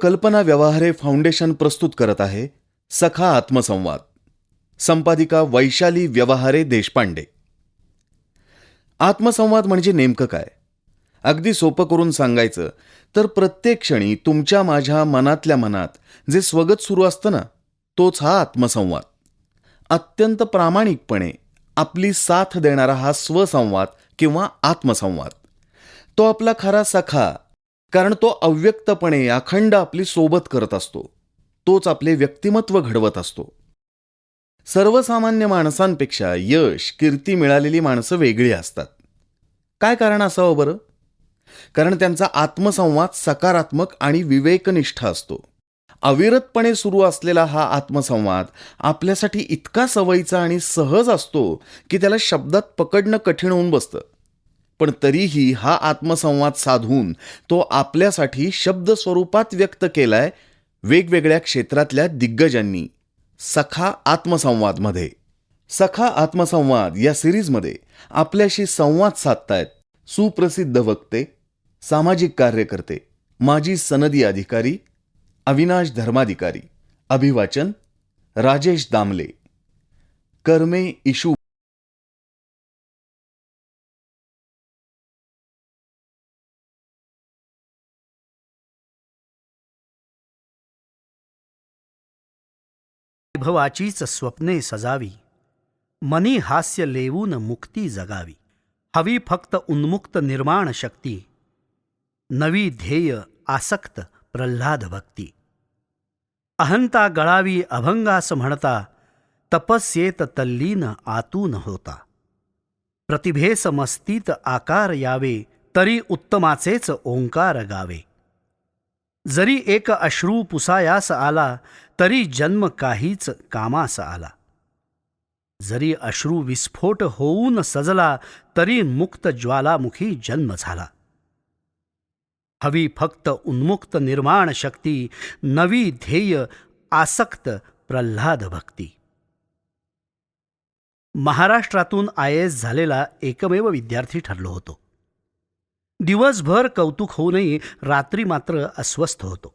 कल्पना व्यवहारे फाउंडेशन प्रस्तुत करत आहे सखा आत्मसंवाद. संपादिका वैशाली व्यवहारे देशपांडे. आत्मसंवाद म्हणजे नेमकं काय? अगदी सोपं करून सांगायचं तर प्रत्येक क्षणी तुमच्या माझ्या मनातल्या मनात जे स्वगत सुरू असतं ना, तोच हा आत्मसंवाद. अत्यंत प्रामाणिकपणे आपली साथ देणारा हा स्वसंवाद किंवा आत्मसंवाद. तो आपला खरा सखा, कारण तो अव्यक्तपणे अखंड आपली सोबत करत असतो. तोच आपले व्यक्तिमत्व घडवत असतो. सर्वसामान्य माणसांपेक्षा यश कीर्ती मिळालेली माणसं वेगळी असतात. काय कारण असावं बरं? कारण त्यांचा आत्मसंवाद सकारात्मक आणि विवेकनिष्ठ असतो. अविरतपणे सुरू असलेला हा आत्मसंवाद आपल्यासाठी इतका सवयीचा आणि सहज असतो की त्याला शब्दात पकडणं कठीण होऊन बसतं. पण तरीही हा आत्मसंवाद साधून तो आपल्यासाठी शब्द स्वरूपात व्यक्त केलाय वेगवेगळ्या क्षेत्रातल्या दिग्गजांनी सखा आत्मसंवादमध्ये. सखा आत्मसंवाद या सिरीजमध्ये आपल्याशी संवाद साधतायत सुप्रसिद्ध वक्ते, सामाजिक कार्यकर्ते, माजी सनदी अधिकारी अविनाश धर्माधिकारी. अभिवाचन राजेश दामले. कर्मे इशू. वैभवाचीच स्वप्ने सजावी, मनी हास्य लेवून मुक्ती जगावी. हवी फक्त उन्मुक्त निर्माण शक्ती, नवी ध्येय आसक्त प्रल्हाद भक्ती. अहंता गळावी अभंगास म्हणता, तपस्येत तल्लीन आतून होता. प्रतिभेस मस्तीत आकार यावे, तरी उत्तमाचेच ओंकार गावे. जरी एक अश्रू पुसायास आला, तरी जन्म काहीच कामास आला. जरी अश्रू विस्फोट होऊन सजला, तरी मुक्त ज्वालामुखी जन्म झाला. हवी फक्त उन्मुक्त निर्माण शक्ती, नवी ध्येय आसक्त प्रल्हाद भक्ती. महाराष्ट्रातून IAS झालेला एकमेव विद्यार्थी ठरलो होतो. दिवसभर कौतुक होऊनही रात्री मात्र अस्वस्थ होतो.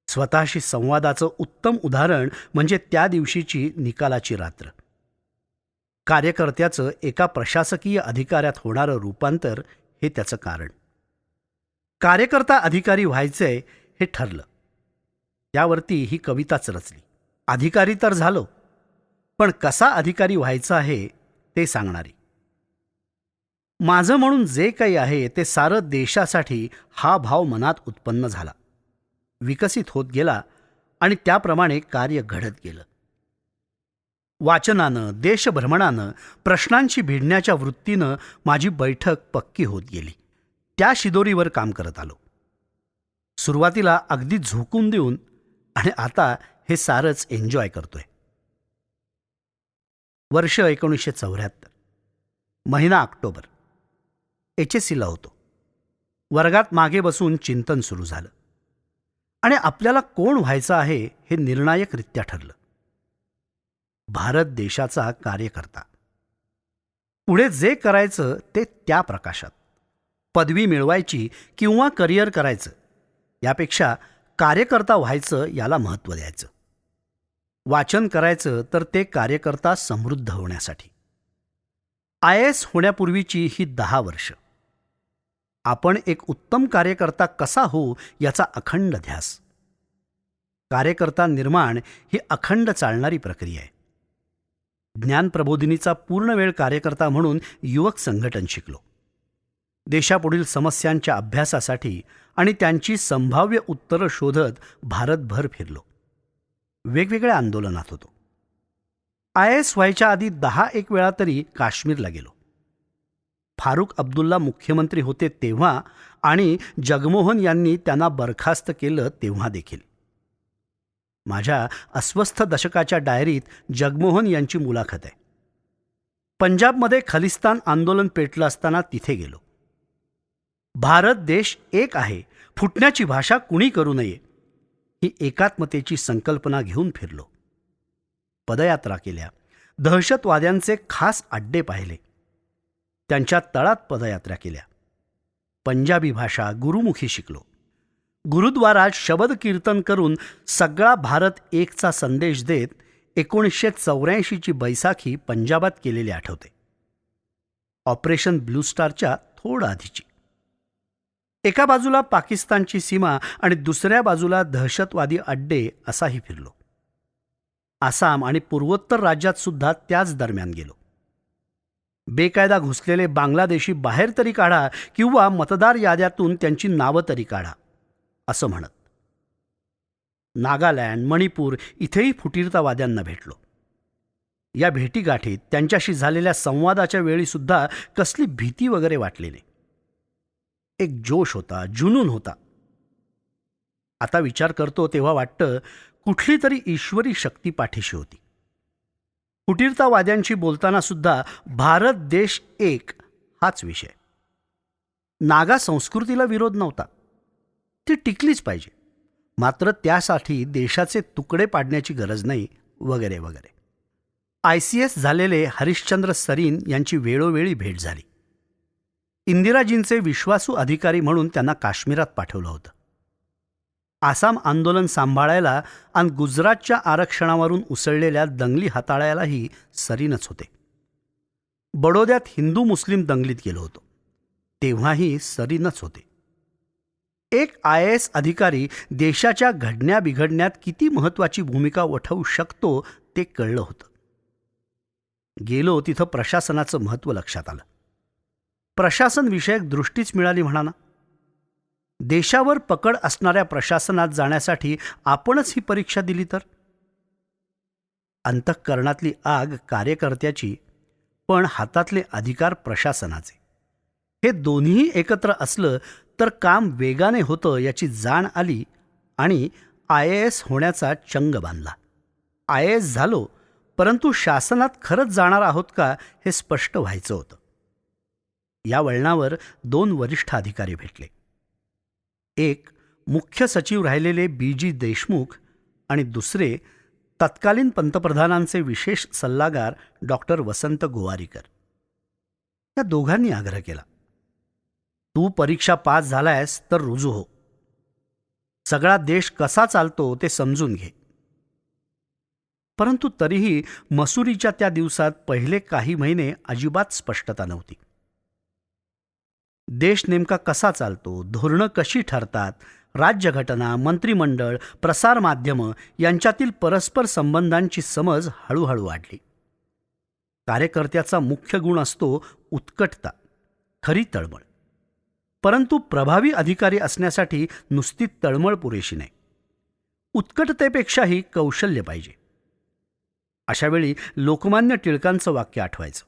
स्वतःशी संवादाचं उत्तम उदाहरण म्हणजे त्या दिवशीची निकालाची रात्र. कार्यकर्त्याचं एका प्रशासकीय अधिकाऱ्यात होणारं रूपांतर हे त्याचं कारण. कार्यकर्ता अधिकारी व्हायचंय हे ठरलं. त्यावरती ही कविताच रचली. अधिकारी तर झालो, पण कसा अधिकारी व्हायचा आहे ते सांगणारी. माझं म्हणून जे काही आहे ते सारं देशासाठी हा भाव मनात उत्पन्न झाला, विकसित होत गेला आणि त्याप्रमाणे कार्य घडत गेलं. वाचनानं, देशभ्रमणानं, प्रश्नांशी भिडण्याच्या वृत्तीनं माझी बैठक पक्की होत गेली. त्या शिदोरीवर काम करत आलो. सुरुवातीला अगदी झोकून देऊन आणि आता हे सारंच एन्जॉय करतोय. वर्ष 1974. महिना ऑक्टोबर. HSCला होतो. वर्गात मागे बसून चिंतन सुरू झालं आणि आपल्याला कोण व्हायचं आहे हे निर्णायकरित्या ठरलं. भारत देशाचा कार्यकर्ता. पुढे जे करायचं ते त्या प्रकाशात. पदवी मिळवायची किंवा करिअर करायचं यापेक्षा कार्यकर्ता व्हायचं याला महत्त्व द्यायचं. वाचन करायचं तर ते कार्यकर्ता समृद्ध होण्यासाठी. IAS होण्यापूर्वीची ही 10 वर्ष. आपण एक उत्तम कार्यकर्ता कसा होऊ याचा अखंड ध्यास. कार्यकर्ता निर्माण ही अखंड चालणारी प्रक्रिया आहे. ज्ञानप्रबोधिनीचा पूर्णवेळ कार्यकर्ता म्हणून युवक संघटन शिकलो. देशापुढील समस्यांच्या अभ्यासासाठी आणि त्यांची संभाव्य उत्तरं शोधत भारतभर फिरलो. वेगवेगळ्या आंदोलनात होतो. IAS व्हायच्या आधी 10 वेळा तरी काश्मीरला गेलो. फारुख अब्दुल्ला मुख्यमंत्री होते तेव्हा आणि जगमोहन यांनी त्यांना बरखास्त केलं तेव्हा देखील. माझ्या अस्वस्थ दशकाच्या डायरीत जगमोहन यांची मुलाखत आहे. पंजाबमध्ये खलिस्तान आंदोलन पेटलं असताना तिथे गेलो. भारत देश एक आहे, फुटण्याची भाषा कुणी करू नये, ही एकात्मतेची संकल्पना घेऊन फिरलो. पदयात्रा केल्या. दहशतवाद्यांचे खास अड्डे पाहिले. त्यांच्या तळात पदयात्रा केल्या. पंजाबी भाषा गुरुमुखी शिकलो. गुरुद्वारात शबद कीर्तन करून सगळा भारत एकचा संदेश देत 1984ची बैसाखी पंजाबात केलेली आठवते. ऑपरेशन ब्लू स्टारच्या थोडं आधीची. एका बाजूला पाकिस्तानची सीमा आणि दुसऱ्या बाजूला दहशतवादी अड्डे असाही फिरलो. आसाम आणि पूर्वोत्तर राज्यात सुद्धा त्याच दरम्यान गेलो. बेकायदा घुसलेले बांगलादेशी बाहेर तरी काढा किंवा मतदार याद्यातून त्यांची नावं तरी काढा असं म्हणत. नागालँड, मणिपूर इथेही फुटीरतावाद्यांना भेटलो. या भेटीगाठीत त्यांच्याशी झालेल्या संवादाच्या वेळीसुद्धा कसली भीती वगैरे वाटली नाही. एक जोश होता, जुनून होता. आता विचार करतो तेव्हा वाटतं कुठली तरी ईश्वरी शक्ती पाठीशी होती. फुटीरतावाद्यांशी बोलताना सुद्धा भारत देश एक हाच विषय. नागा संस्कृतीला विरोध नव्हता, ती टिकलीच पाहिजे, मात्र त्यासाठी देशाचे तुकडे पाडण्याची गरज नाही वगैरे वगैरे. ICS झालेले हरिश्चंद्र सरीन यांची वेळोवेळी भेट झाली. इंदिराजींचे विश्वासू अधिकारी म्हणून त्यांना काश्मीरात पाठवलं होतं. आसाम आंदोलन सांभाळायला आणि गुजरातच्या आरक्षणावरून उसळलेल्या दंगली हाताळायलाही सरीनच होते. बडोद्यात हिंदू मुस्लिम दंगलीत गेलो होतो, तेव्हाही सरीनच होते. एक IAS अधिकारी देशाच्या घडण्या बिघडण्यात किती महत्त्वाची भूमिका वठवू शकतो ते कळलं होतं. गेलो तिथं प्रशासनाचं महत्त्व लक्षात आलं. प्रशासनविषयक दृष्टीच मिळाली म्हणा ना. देशावर पकड असणाऱ्या प्रशासनात जाण्यासाठी आपणच ही परीक्षा दिली तर. अंतःकरणातली आग कार्यकर्त्याची, पण हातातले अधिकार प्रशासनाचे. हे दोन्ही एकत्र असलं तर काम वेगाने होतं याची जाण आली आणि IAS होण्याचा चंग बांधला. IAS झालो, परंतु शासनात खरंच जाणार आहोत का हे स्पष्ट व्हायचं होतं. या वळणावर 2 वरिष्ठ अधिकारी भेटले. एक मुख्य सचिव राहिलेले BG देशमुख आणि दुसरे तत्कालीन पंतप्रधानांचे विशेष सल्लागार डॉक्टर वसंत गोवारीकर. या दोघांनी आग्रह केला, तू परीक्षा पास झालायस तर रुजू हो. सगळा देश कसा चालतो ते समजून घे. परंतु तरीही मसुरीच्या त्या दिवसात पहिले काही महिने अजिबात स्पष्टता नव्हती. देश नेमका कसा चालतो, धोरणं कशी ठरतात, राज्यघटना, मंत्रिमंडळ, प्रसारमाध्यमं यांच्यातील परस्पर संबंधांची समज हळूहळू वाढली. कार्यकर्त्याचा मुख्य गुण असतो उत्कटता, खरी तळमळ. परंतु प्रभावी अधिकारी असण्यासाठी नुसती तळमळ पुरेशी नाही, उत्कटतेपेक्षाही कौशल्य पाहिजे. अशावेळी लोकमान्य टिळकांचं वाक्य आठवायचं,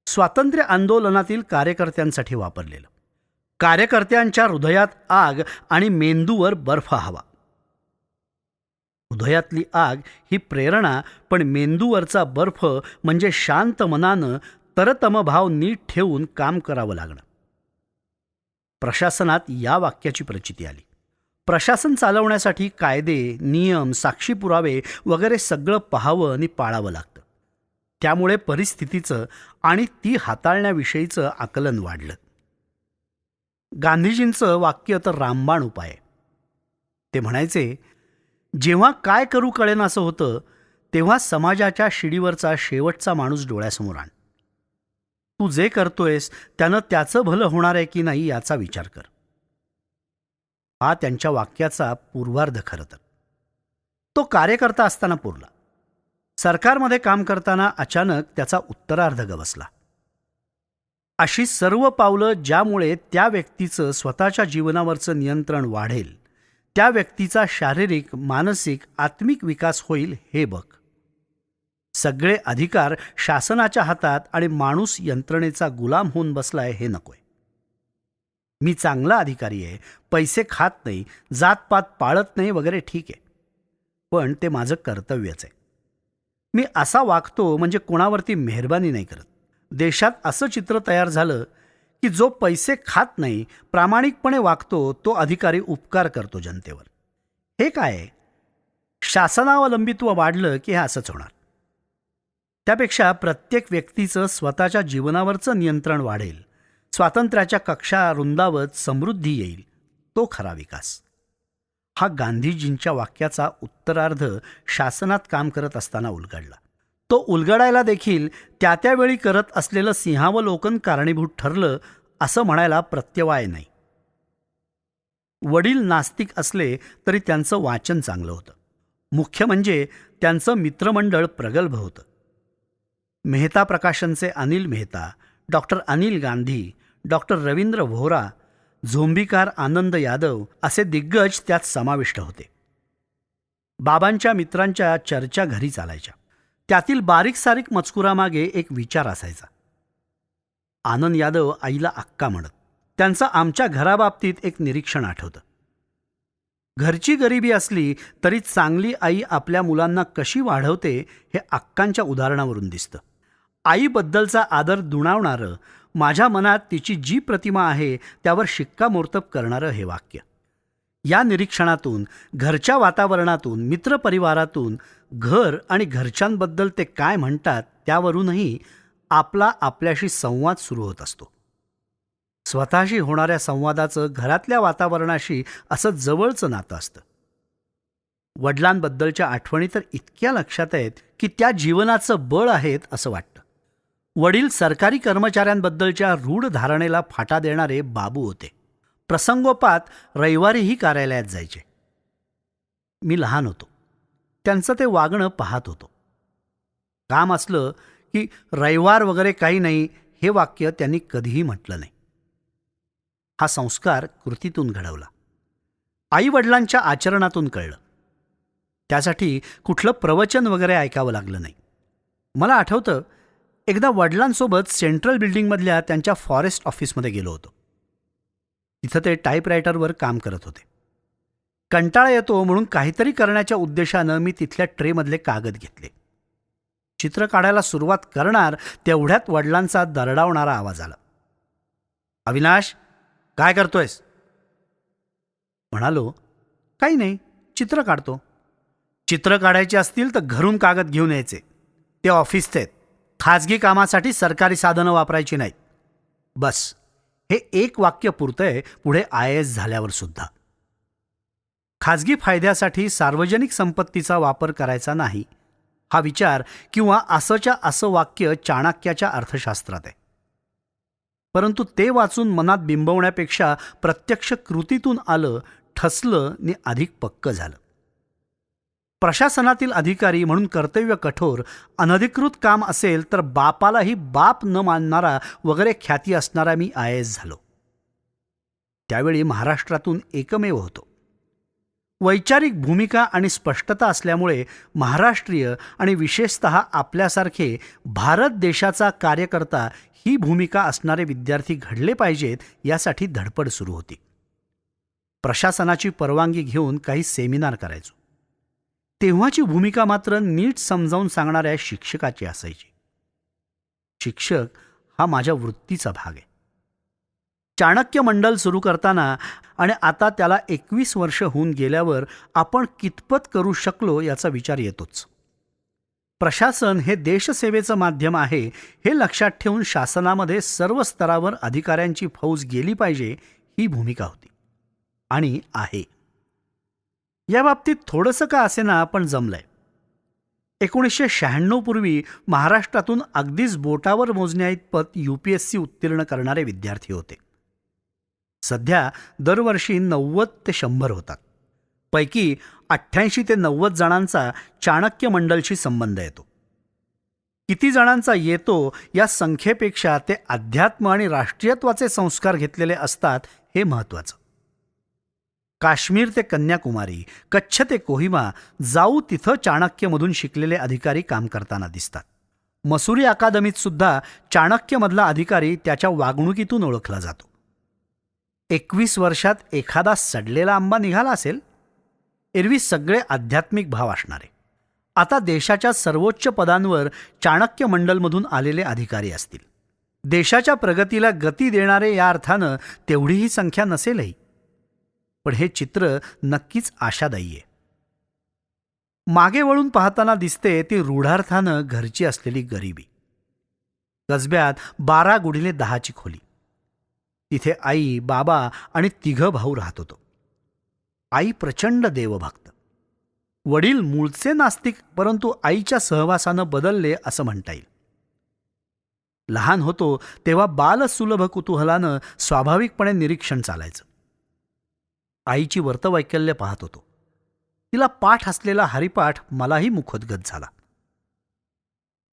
स्वातंत्र्य आंदोलनातील कार्यकर्त्यांसाठी वापरलेलं. कार्यकर्त्यांच्या हृदयात आग आणि मेंदूवर बर्फ हवा. हृदयातली आग ही प्रेरणा, पण मेंदूवरचा बर्फ म्हणजे शांत मनानं तरतमभाव नीट ठेवून काम करावं लागणं. प्रशासनात या वाक्याची प्रचिती आली. प्रशासन चालवण्यासाठी कायदे, नियम, साक्षी पुरावे वगैरे सगळं पाहावं आणि पाळावं लागतं. त्यामुळे परिस्थितीचं आणि ती हाताळण्याविषयीचं आकलन वाढलं. गांधीजींचं वाक्य तर रामबाण उपाय आहे. ते म्हणायचे, जेव्हा काय करू कळेनासं होतं तेव्हा समाजाच्या शिडीवरचा शेवटचा माणूस डोळ्यासमोर आण. तू जे करतोयस त्यानं त्याचं भलं होणार आहे की नाही याचा विचार कर. हा त्यांच्या वाक्याचा पूर्वार्ध खरं तर. तो कार्यकर्ता असताना पुरला. सरकारमध्ये काम करताना अचानक त्याचा उत्तरार्ध गवसला. अशी सर्व पावलं ज्यामुळे त्या व्यक्तीचं स्वतःच्या जीवनावरचं नियंत्रण वाढेल, त्या व्यक्तीचा शारीरिक, मानसिक, आत्मिक विकास होईल हे बघ. सगळे अधिकार शासनाच्या हातात आणि माणूस यंत्रणेचा गुलाम होऊन बसलाय हे नकोय. मी चांगला अधिकारी आहे, पैसे खात नाही, जातपात पाळत नाही वगैरे ठीक आहे, पण ते माझं कर्तव्यच आहे. मी असा वागतो म्हणजे कोणावरती मेहरबानी नाही करत. देशात असं चित्र तयार झालं की जो पैसे खात नाही, प्रामाणिकपणे वागतो, तो अधिकारी उपकार करतो जनतेवर. हे काय आहे? शासनावलंबित्व वाढलं की हे असंच होणार. त्यापेक्षा प्रत्येक व्यक्तीचं स्वतःच्या जीवनावरचं नियंत्रण वाढेल, स्वातंत्र्याच्या कक्षा रुंदावत समृद्धी येईल, तो खरा विकास. हा गांधीजींच्या वाक्याचा उत्तरार्ध शासनात काम करत असताना उलगडला. तो उलगडायला देखील त्या त्यावेळी करत असलेलं सिंहावलोकन कारणीभूत ठरलं असं म्हणायला प्रत्यवाय नाही. वडील नास्तिक असले तरी त्यांचं वाचन चांगलं होतं. मुख्य म्हणजे त्यांचं मित्रमंडळ प्रगल्भ होतं. मेहता प्रकाशनचे अनिल मेहता, डॉक्टर अनिल गांधी, डॉक्टर रवींद्र व्होरा, झोंबीकार आनंद यादव असे दिग्गज त्यात समाविष्ट होते. बाबांच्या मित्रांच्या चर्चा घरी चालायच्या. त्यातील बारीक सारीक मजकुरामागे एक विचार असायचा. आनंद यादव आईला अक्का म्हणत. त्यांचं आमच्या घराबाबतीत एक निरीक्षण आठवतं. घरची गरिबी असली तरी चांगली आई आपल्या मुलांना कशी वाढवते हे अक्कांच्या उदाहरणावरून दिसतं. आईबद्दलचा आदर दुणावणारं, माझ्या मनात तिची जी प्रतिमा आहे त्यावर शिक्कामोर्तब करणारं हे वाक्य. या निरीक्षणातून, घरच्या वातावरणातून, मित्रपरिवारातून, घर आणि घरच्यांबद्दल ते काय म्हणतात त्यावरूनही आपला आपल्याशी संवाद सुरू होत असतो. स्वतःशी होणाऱ्या संवादाचं घरातल्या वातावरणाशी असं जवळचं नातं असतं. वडिलांबद्दलच्या आठवणी तर इतक्या लक्षात आहेत की त्या जीवनाचं बळ आहेत असं वाटतं. वडील सरकारी कर्मचाऱ्यांबद्दलच्या रूढ धारणेला फाटा देणारे बाबू होते. प्रसंगोपात रविवारीही कार्यालयात जायचे. मी लहान होतो. त्यांचं ते वागणं पाहत होतो. काम असलं की रविवार वगैरे काही नाही हे वाक्य त्यांनी कधीही म्हटलं नाही. हा संस्कार कृतीतून घडवला, आईवडिलांच्या आचरणातून कळलं. त्यासाठी कुठलं प्रवचन वगैरे ऐकावं लागलं नाही. मला आठवतं, एकदा वडिलांसोबत सेंट्रल बिल्डिंगमधल्या त्यांच्या फॉरेस्ट ऑफिसमध्ये गेलो होतो. तिथं ते टाईपरायटरवर काम करत होते. कंटाळा येतो म्हणून काहीतरी करण्याच्या उद्देशानं मी तिथल्या ट्रेमधले कागद घेतले. चित्र काढायला सुरुवात करणार तेवढ्यात वडिलांचा दरडावणारा आवाज आला. अविनाश, काय करतोयस? म्हणालो, काही नाही, चित्र काढतो. चित्र काढायचे असतील तर घरून कागद घेऊन यायचे. ते ऑफिसचे आहेत. खाजगी कामासाठी सरकारी साधनं वापरायची नाहीत. बस, हे एक वाक्य पुरतंय पुढे IAS झाल्यावर सुद्धा. खाजगी फायद्यासाठी सार्वजनिक संपत्तीचा वापर करायचा नाही हा विचार किंवा असंच्या असं वाक्य चाणक्याच्या अर्थशास्त्रात आहे. परंतु ते वाचून मनात बिंबवण्यापेक्षा प्रत्यक्ष कृतीतून आलं, ठसलं आणि अधिक पक्क झालं. प्रशासनातील अधिकारी म्हणून कर्तव्य कठोर, अनधिकृत काम असेल तर बापालाही बाप न मानणारा वगैरे ख्याती असणारा मी IAS झालो. त्यावेळी महाराष्ट्रातून एकमेव होतो. वैचारिक भूमिका आणि स्पष्टता असल्यामुळे महाराष्ट्रीय आणि विशेषतः आपल्यासारखे भारत देशाचा कार्यकर्ता ही भूमिका असणारे विद्यार्थी घडले पाहिजेत यासाठी धडपड सुरू होती. प्रशासनाची परवानगी घेऊन काही सेमिनार करायचो. तेव्हाची भूमिका मात्र नीट समजावून सांगणाऱ्या शिक्षकाची असायची. शिक्षक हा माझ्या वृत्तीचा भाग आहे. चाणक्य मंडल सुरू करताना आणि आता त्याला 21 वर्ष होऊन गेल्यावर आपण कितपत करू शकलो याचा विचार येतोच. प्रशासन हे देशसेवेचं माध्यम आहे हे लक्षात ठेवून शासनामध्ये सर्व स्तरावर अधिकाऱ्यांची फौज गेली पाहिजे ही भूमिका होती आणि आहे. या बाबतीत थोडंसं का असेना पण जमलंय. 1996 पूर्वी महाराष्ट्रातून अगदीच बोटावर मोजण्याइतपत UPSC उत्तीर्ण करणारे विद्यार्थी होते. सध्या दरवर्षी 90 ते 100 होतात. पैकी 88 ते 90 जणांचा चाणक्य मंडलशी संबंध येतो. किती जणांचा येतो या संख्येपेक्षा ते अध्यात्म आणि राष्ट्रीयत्वाचे संस्कार घेतलेले असतात हे महत्त्वाचं. काश्मीर ते कन्याकुमारी, कच्छ ते कोहिमा जाऊ तिथं चाणक्यमधून शिकलेले अधिकारी काम करताना दिसतात. मसुरी अकादमीत सुद्धा चाणक्यमधला अधिकारी त्याच्या वागणुकीतून ओळखला जातो. 21 वर्षात एखादा सडलेला आंबा निघाला असेल. एरवी सगळे आध्यात्मिक भाव असणारे. आता देशाच्या सर्वोच्च पदांवर चाणक्य मंडलमधून आलेले अधिकारी असतील. देशाच्या प्रगतीला गती देणारे या अर्थानं तेवढीही संख्या नसेलही. पण हे चित्र नक्कीच आशादायी आहे. मागे वळून पाहताना दिसते ती रूढार्थानं घरची असलेली गरिबी. कसब्यात 12x10 खोली. तिथे आई, बाबा आणि 3 भाऊ राहत होतो. आई प्रचंड देवभक्त. वडील मूळचे नास्तिक, परंतु आईच्या सहवासानं बदलले असं म्हणता येईल. लहान होतो तेव्हा बालसुलभ कुतूहलानं स्वाभाविकपणे निरीक्षण चालायचं. आईची वर्तवैकल्य पाहत होतो. तिला पाठ असलेला हरिपाठ मलाही मुखोद्गत झाला.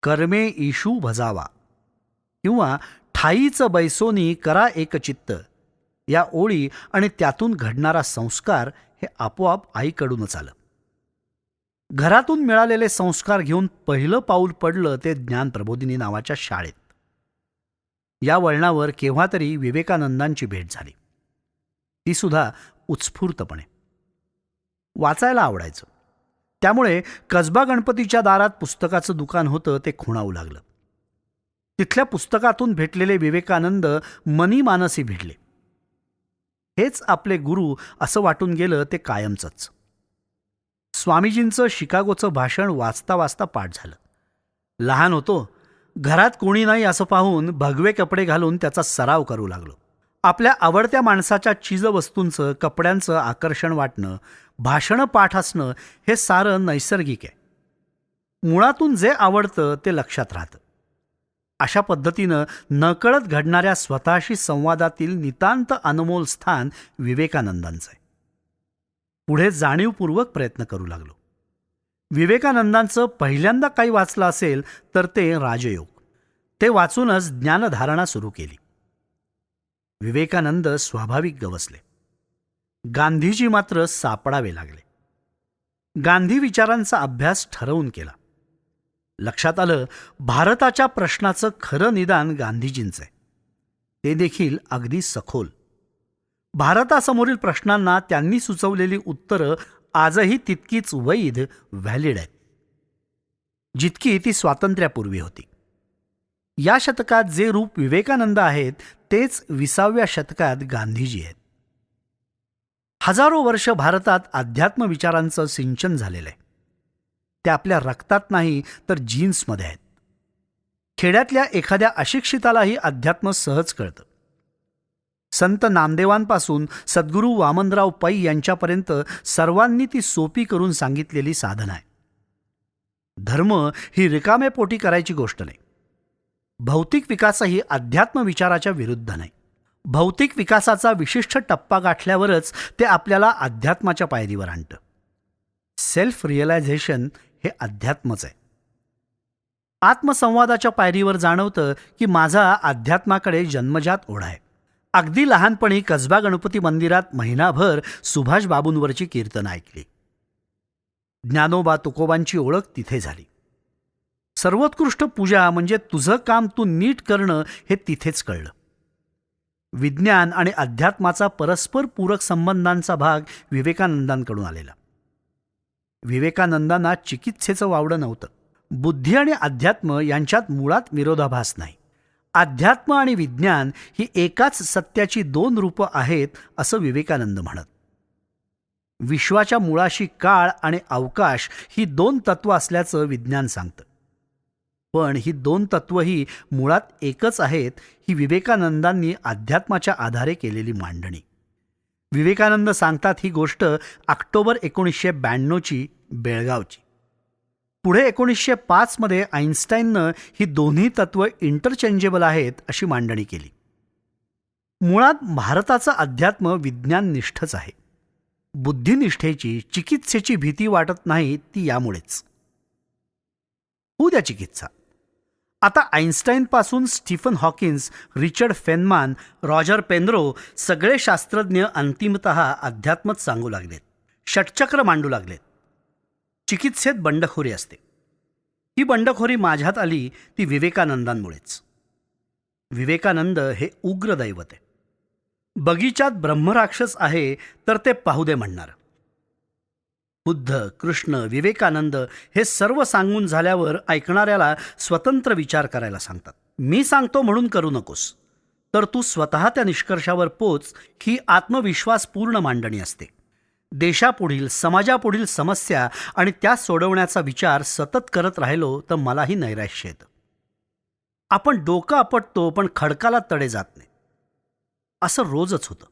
कर्मे ईशू भजावा किंवा ठाईचं बैसोनी करा एकचित्त या ओळी आणि त्यातून घडणारा संस्कार हे आपोआप आईकडूनच आलं. घरातून मिळालेले संस्कार घेऊन पहिलं पाऊल पडलं ते ज्ञान प्रबोधिनी नावाच्या शाळेत. या वळणावर केव्हा तरी विवेकानंदांची भेट झाली. ती सुद्धा उत्स्फूर्तपणे. वाचायला आवडायचं. त्यामुळे कसबा गणपतीच्या दारात पुस्तकाचं दुकान होतं ते खुणावू लागलं. तिथल्या पुस्तकातून भेटलेले विवेकानंद मनी मानसी भिडले. हेच आपले गुरु असं वाटून गेलं ते कायमचंच. स्वामीजींचं शिकागोचं भाषण वाचता वाचता पाठ झालं. लहान होतो, घरात कोणी नाही असं पाहून भगवे कपडे घालून त्याचा सराव करू लागलो. आपल्या आवडत्या माणसाच्या चीजवस्तूंचं, कपड्यांचं आकर्षण वाटणं, भाषणं पाठ असणं हे सारं नैसर्गिक आहे. मुळातून जे आवडतं ते लक्षात राहतं. अशा पद्धतीनं नकळत घडणाऱ्या स्वतःशी संवादातील नितांत अनमोल स्थान विवेकानंदांचं आहे. पुढे जाणीवपूर्वक प्रयत्न करू लागलो. विवेकानंदांचं पहिल्यांदा काही वाचलं असेल तर ते राजयोग. ते वाचूनच ज्ञानधारणा सुरू केली. विवेकानंद स्वाभाविक गवसले. गांधीजी मात्र सापडावे लागले. गांधी विचारांचा अभ्यास ठरवून केला. लक्षात आलं, भारताच्या प्रश्नाचं खरं निदान गांधीजींचं आहे. ते देखील अगदी सखोल. भारतासमोरील प्रश्नांना त्यांनी सुचवलेली उत्तरं आजही तितकीच वैध, व्हॅलिड आहेत जितकी ती स्वातंत्र्यापूर्वी होती. या शतकात जे रूप विवेकानंद आहेत तेच 20व्या शतकात गांधीजी आहेत. हजारो वर्ष भारतात अध्यात्म विचारांचं सिंचन झालेलं आहे. ते आपल्या रक्तात नाही तर जीन्समध्ये आहेत. खेड्यातल्या एखाद्या अशिक्षितालाही अध्यात्म सहज कळतं. संत नामदेवांपासून सद्गुरू वामनराव पै यांच्यापर्यंत सर्वांनी ती सोपी करून सांगितलेली साधना आहे. धर्म ही रिकामे पोटी करायची गोष्ट नाही. भौतिक विकासही अध्यात्म विचाराच्या विरुद्ध नाही. भौतिक विकासाचा विशिष्ट टप्पा गाठल्यावरच ते आपल्याला अध्यात्माच्या पायरीवर आणतं. सेल्फ रिअलायझेशन हे अध्यात्मच आहे. आत्मसंवादाच्या पायरीवर जाणवतं की माझा अध्यात्माकडे जन्मजात ओढा आहे. अगदी लहानपणी कसबा गणपती मंदिरात महिनाभर सुभाष बाबूंवरची कीर्तनं ऐकली. ज्ञानोबा तुकोबांची ओळख तिथे झाली. सर्वोत्कृष्ट पूजा म्हणजे तुझं काम तू नीट करणं हे तिथेच कळलं. विज्ञान आणि अध्यात्माचा परस्पर पूरक संबंधांचा भाग विवेकानंदांकडून आलेला. विवेकानंदांना चिकित्सेचं वावडं नव्हतं. बुद्धी आणि अध्यात्म यांच्यात मुळात विरोधाभास नाही. अध्यात्म आणि विज्ञान ही एकाच सत्याची दोन रूपं आहेत असं विवेकानंद म्हणत. विश्वाच्या मुळाशी काळ आणि अवकाश ही दोन तत्त्व असल्याचं विज्ञान सांगतं. पण ही दोन तत्त्वही मुळात एकच आहेत ही विवेकानंदांनी अध्यात्माच्या आधारे केलेली मांडणी. विवेकानंद सांगतात ही गोष्ट ऑक्टोबर 1992ची, बेळगावची. पुढे 1905 आईन्स्टाईननं ही दोन्ही तत्त्व इंटरचेंजेबल आहेत अशी मांडणी केली. मुळात भारताचं अध्यात्म विज्ञाननिष्ठच आहे. बुद्धिनिष्ठेची, चिकित्सेची भीती वाटत नाही ती यामुळेच. होऊ द्या चिकित्सा. आता आईन्स्टाईनपासून स्टीफन हॉकिन्स, रिचर्ड फेनमॅन, रॉजर पेनरो सगळे शास्त्रज्ञ अंतिमतः अध्यात्मच सांगू लागलेत. षटचक्र मांडू लागलेत. चिकित्सेत बंडखोरी असते. ही बंडखोरी माझ्यात आली ती विवेकानंदांमुळेच. विवेकानंद हे उग्र दैवत आहे. बगीचात ब्रह्मराक्षस आहे तर ते पाहू दे म्हणणार. बुद्ध, कृष्ण, विवेकानंद हे सर्व सांगून झाल्यावर ऐकणाऱ्याला स्वतंत्र विचार करायला सांगतात. मी सांगतो म्हणून करू नकोस, तर तू स्वतः त्या निष्कर्षावर पोच ही आत्मविश्वासपूर्ण मांडणी असते. देशापुढील, समाजापुढील समस्या आणि त्या सोडवण्याचा विचार सतत करत राहिलो तर मलाही नैराश्य येतं. आपण डोकं आपटतो पण खडकाला तडे जात नाही. असं रोजच होतं.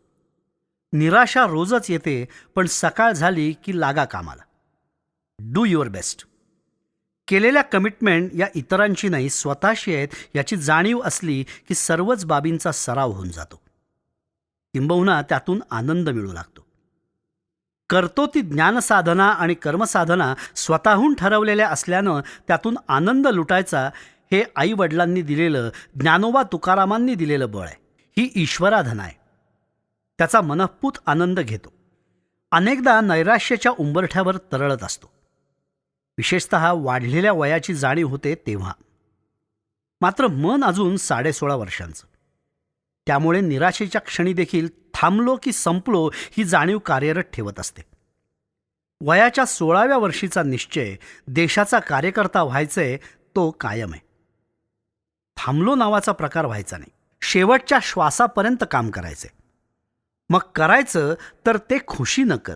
निराशा रोजच येते, पण सकाळ झाली की लागा कामाला. Do your best. केलेल्या कमिटमेंट या इतरांची नाही, स्वतःशी आहेत याची जाणीव असली की सर्वच बाबींचा सराव होऊन जातो. किंबहुना त्यातून आनंद मिळू लागतो. करतो ती ज्ञानसाधना आणि कर्मसाधना स्वतःहून ठरवलेल्या असल्यानं त्यातून आनंद लुटायचा हे आईवडिलांनी दिलेलं, ज्ञानोबा तुकारामांनी दिलेलं बळ आहे. ही ईश्वराधन आहे. त्याचा मनःपूत आनंद घेतो. अनेकदा नैराश्याच्या उंबरठ्यावर तरळत असतो. विशेषतः वाढलेल्या वयाची जाणीव होते तेव्हा. मात्र मन अजून 16.5 वर्षांचं. त्यामुळे निराशेच्या क्षणी देखील थांबलो की संपलो ही जाणीव कार्यरत ठेवत असते. वयाच्या 16व्या वर्षीचा निश्चय देशाचा कार्यकर्ता व्हायचंय तो कायम आहे. थांबलो नावाचा प्रकार व्हायचा नाही. शेवटच्या श्वासापर्यंत काम करायचंय. मग करायचं तर ते खुशीनं कर.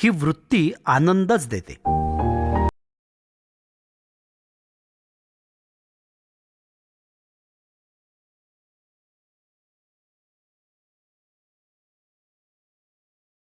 ही वृत्ती आनंदच देते.